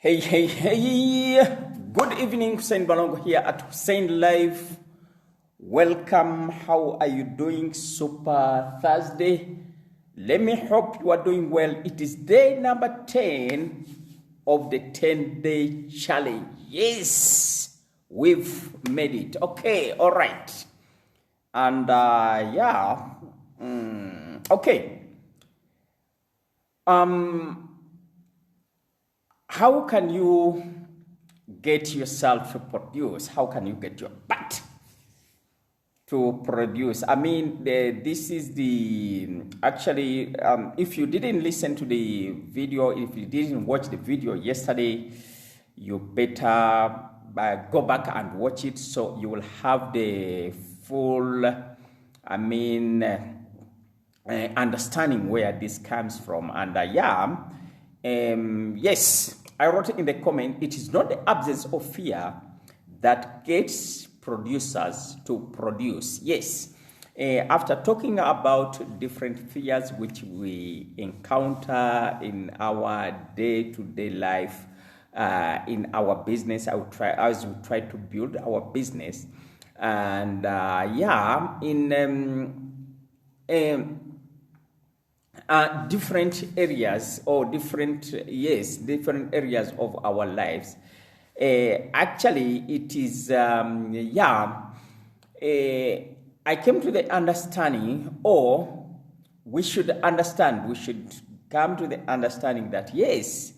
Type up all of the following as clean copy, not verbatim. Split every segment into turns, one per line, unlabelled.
Hey. Good evening, Hussein Balongo here at Hussein Live. Welcome. How are you doing? Super Thursday. Let me hope you are doing well. It is day number 10 of the 10-day challenge. Yes, we've made it. Okay, all right. And okay. How can you get yourself to produce? How can you get your butt to produce? I mean, this is the, actually, if you didn't listen to the video, if you didn't watch the video yesterday, you better go back and watch it so you will have the full, understanding where this comes from. And yes, I wrote in the comment, it is not the absence of fear that gets producers to produce. Yes, after talking about different fears which we encounter in our day-to-day life, in our business, as we try to build our business, and different areas or different areas of our lives. Actually, it is I came to the understanding, or we should come to the understanding that yes,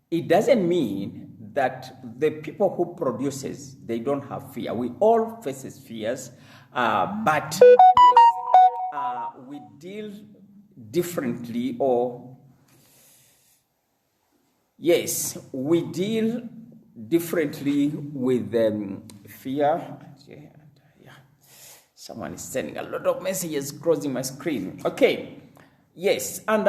it doesn't mean that the people who produces, they don't have fear. We all faces fears, but yes, we deal differently, or yes, we deal differently with fear. Someone is sending a lot of messages crossing my screen. Okay, yes, and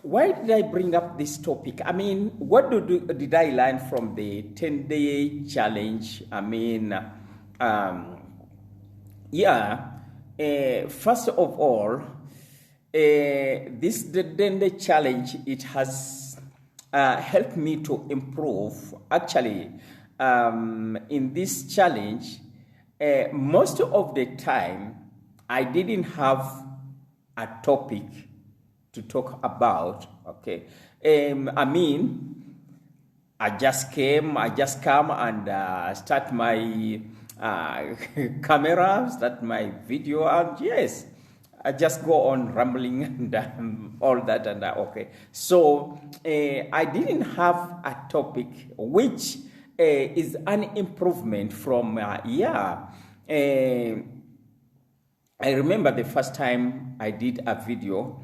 why did I bring up this topic? I mean, what did I learn from the 10-day challenge? First of all, this 10-day challenge, it has helped me to improve. Actually, in this challenge, most of the time, I didn't have a topic to talk about. Okay, I just come and start my camera, start my video, and yes, I just go on rambling and all that, and okay. So I didn't have a topic, which is an improvement from I remember the first time I did a video,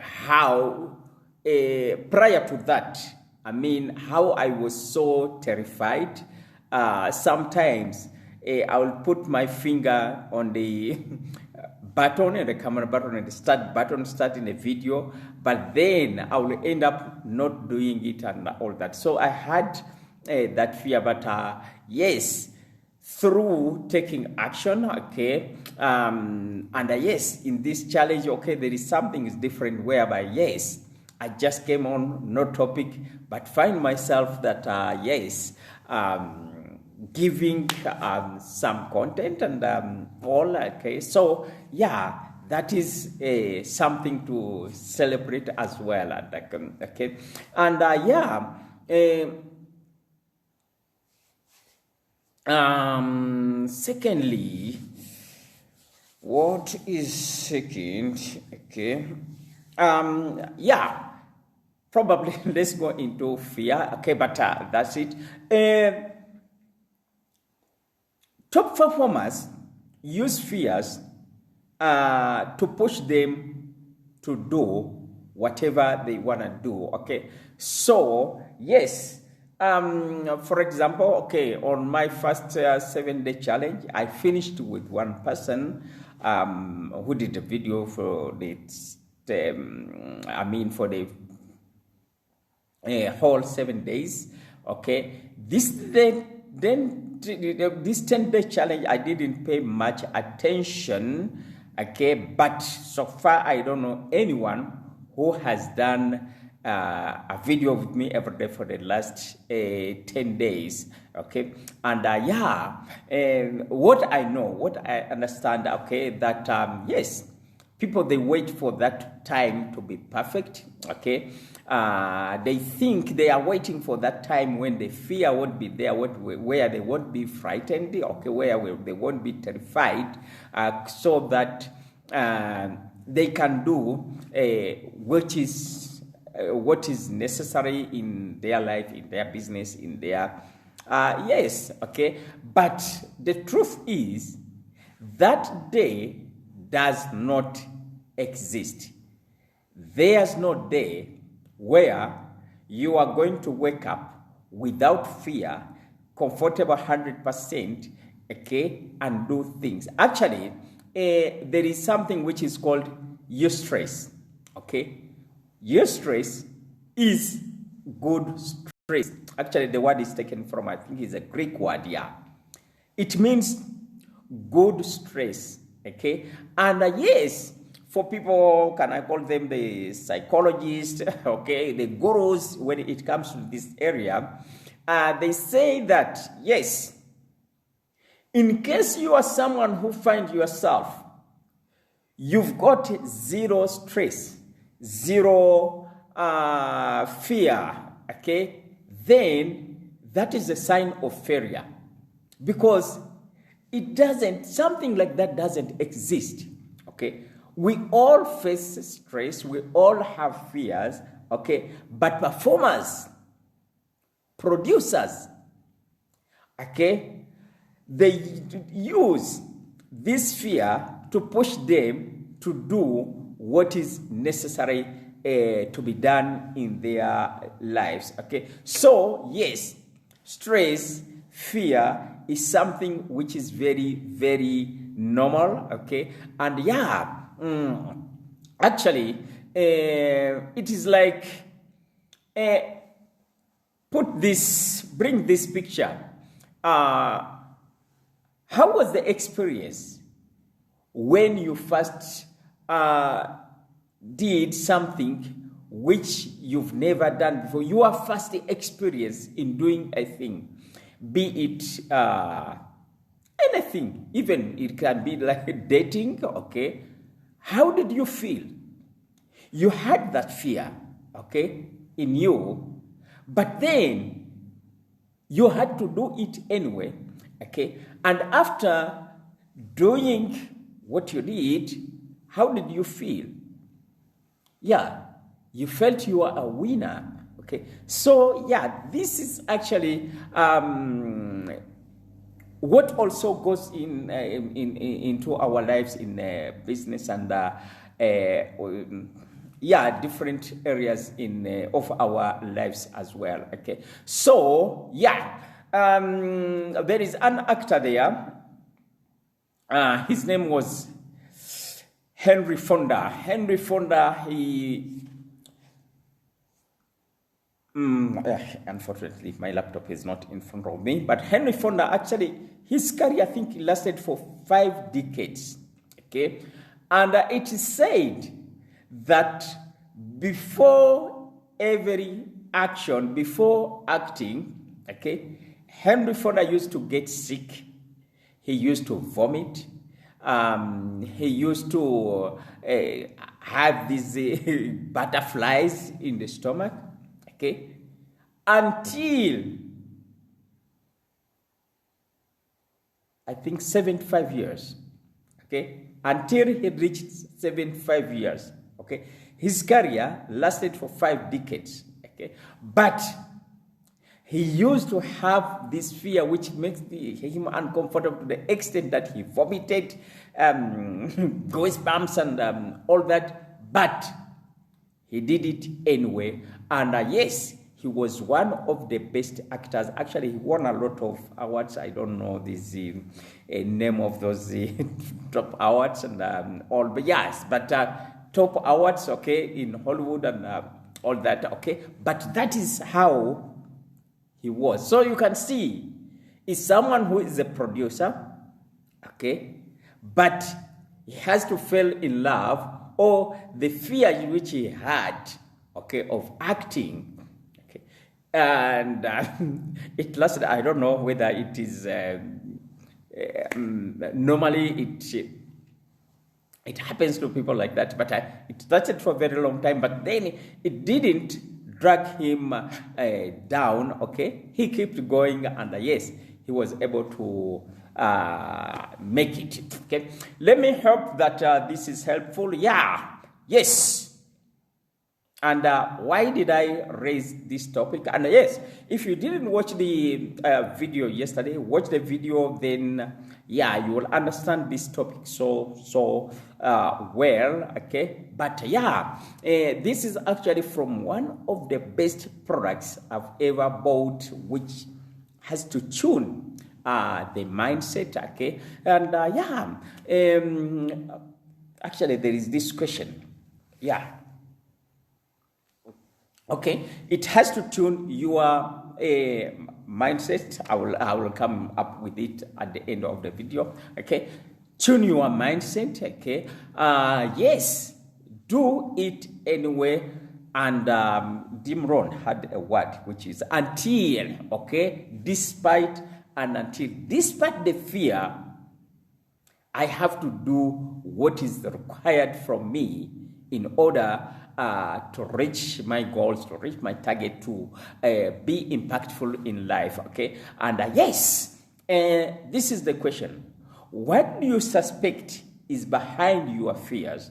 how prior to that, how I was so terrified. Sometimes I will put my finger on the button, and the camera button, and the start button, starting a video, but then I will end up not doing it and all that. So I had that fear, but yes, through taking action, okay, yes, in this challenge, okay, there is something is different, whereby yes, I just came on no topic, but find myself that yes, giving some content and all. Okay, so yeah, that is something to celebrate as well. And okay, and secondly, what is second? Okay, probably let's go into fear. Okay, but that's it. Top performers use fears to push them to do whatever they want to do. Okay, so yes, for example, okay, on my first 7-day challenge, I finished with one person who did a video for for the whole 7 days. Okay, this 10-day challenge, I didn't pay much attention. Okay, but so far I don't know anyone who has done a video with me every day for the last 10 days, okay? And what I know, what I understand, okay, that yes, people, they wait for that time to be perfect, okay? They think they are waiting for that time when the fear won't be there, where they won't be frightened, okay, where they won't be terrified, so that they can do what is necessary in their life, in their business, in their yes, okay. But the truth is that day does not exist. There's no day where you are going to wake up without fear, comfortable 100%, okay, and do things. Actually, there is something which is called eustress, okay? Eustress is good stress. Actually, the word is taken from, I think it's a Greek word, yeah. It means good stress, okay? And yes, for people, can I call them the psychologists, okay, the gurus, when it comes to this area, they say that, yes, in case you are someone who finds yourself, you've got zero stress, zero fear, okay, then that is a sign of failure, because it doesn't, something like that doesn't exist, okay? We all face stress, we all have fears, okay? But performers, producers, okay, they use this fear to push them to do what is necessary to be done in their lives, okay? So, yes, stress, fear is something which is very, very normal, okay? And yeah, actually, it is like, bring this picture. How was the experience when you first did something which you've never done before? Your first experience in doing a thing, be it anything, even it can be like dating, okay? How did you feel? You had that fear, okay, in you, but then you had to do it anyway, okay? And after doing what you did, how did you feel? Yeah, you felt you were a winner, okay? So, yeah, this is actually what also goes into our lives in business and different areas of our lives as well, okay? So, yeah, there is an actor there. His name was Henry Fonda. Henry Fonda, unfortunately, my laptop is not in front of me, but Henry Fonda, actually, his career, I think, lasted for 5 decades, okay? And it is said that before every action, before acting, okay, Henry Fonda used to get sick. He used to vomit. He used to have these butterflies in the stomach, okay, until I think 75 years, okay, until he reached 75 years, okay. His career lasted for 5 decades, okay, but he used to have this fear which makes him uncomfortable to the extent that he vomited, goosebumps and all that, but he did it anyway. And yes, he was one of the best actors. Actually, he won a lot of awards. I don't know this name of those top awards and all, but yes, but top awards, okay, in Hollywood and all that, okay. But that is how he was. So you can see, is someone who is a producer, okay, but he has to fall in love, or the fear which he had, okay, of acting, okay, and it lasted. I don't know whether it is normally it happens to people like that, but it lasted for a very long time. But then it didn't drag him down. Okay, he kept going, and yes, he was able to make it. Okay, let me hope that this is helpful. Yeah, yes. And why did I raise this topic? And yes, if you didn't watch the video yesterday, watch the video, then yeah, you will understand this topic so well, okay? But yeah, this is actually from one of the best products I've ever bought, which has to tune the mindset, okay? And actually there is this question, yeah. Okay, it has to tune your mindset. I will come up with it at the end of the video. Okay, tune your mindset. Okay, yes, do it anyway. And Dimron had a word which is until. Okay, despite and until, despite the fear, I have to do what is required from me in order to reach my goals, to reach my target, to be impactful in life, okay? And yes, this is the question. What do you suspect is behind your fears?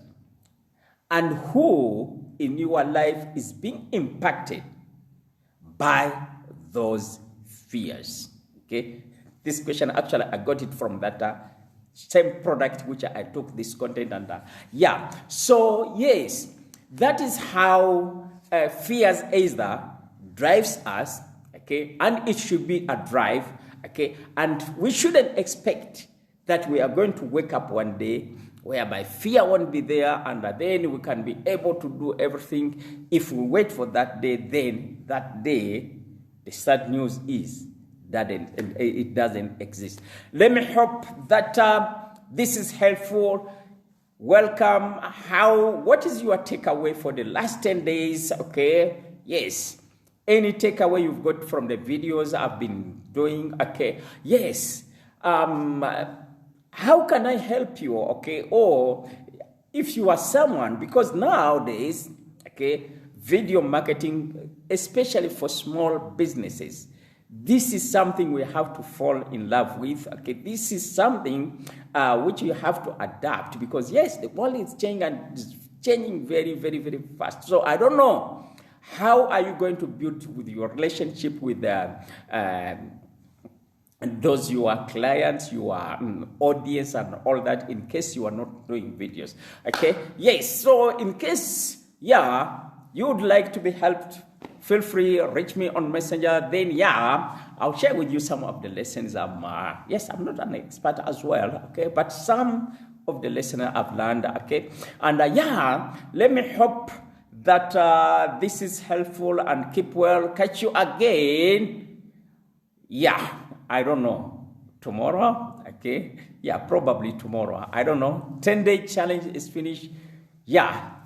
And who in your life is being impacted by those fears? Okay? This question, actually, I got it from that same product which I took this content under. Yeah, so yes, that is how fears either drives us, okay, and it should be a drive, okay, and we shouldn't expect that we are going to wake up one day whereby fear won't be there and then we can be able to do everything. If we wait for that day, then that day, the sad news is that it doesn't exist. Let me hope that this is helpful. Welcome. What is your takeaway for the last 10 days? Okay. Yes. Any takeaway you've got from the videos I've been doing? Okay. Yes. How can I help you? Okay. Or if you are someone, because nowadays, okay, video marketing, especially for small businesses, this is something we have to fall in love with. Okay, this is something which you have to adapt, because yes, the world is changing and it's changing very, very, very fast. So I don't know, how are you going to build with your relationship with those your clients, your audience, and all that, in case you are not doing videos. Okay, yes. So in case you would like to be helped, feel free, reach me on Messenger. Then I'll share with you some of the lessons. Yes, I'm not an expert as well, okay, but some of the lessons I've learned, okay. And let me hope that this is helpful, and keep well. Catch you again. I don't know. Tomorrow, okay. Probably tomorrow. I don't know. 10-day challenge is finished.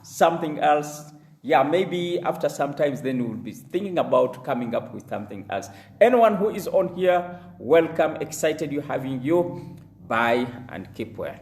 Something else. Maybe after some time, then we'll be thinking about coming up with something else. Anyone who is on here, welcome. Excited having you. Bye and keep well.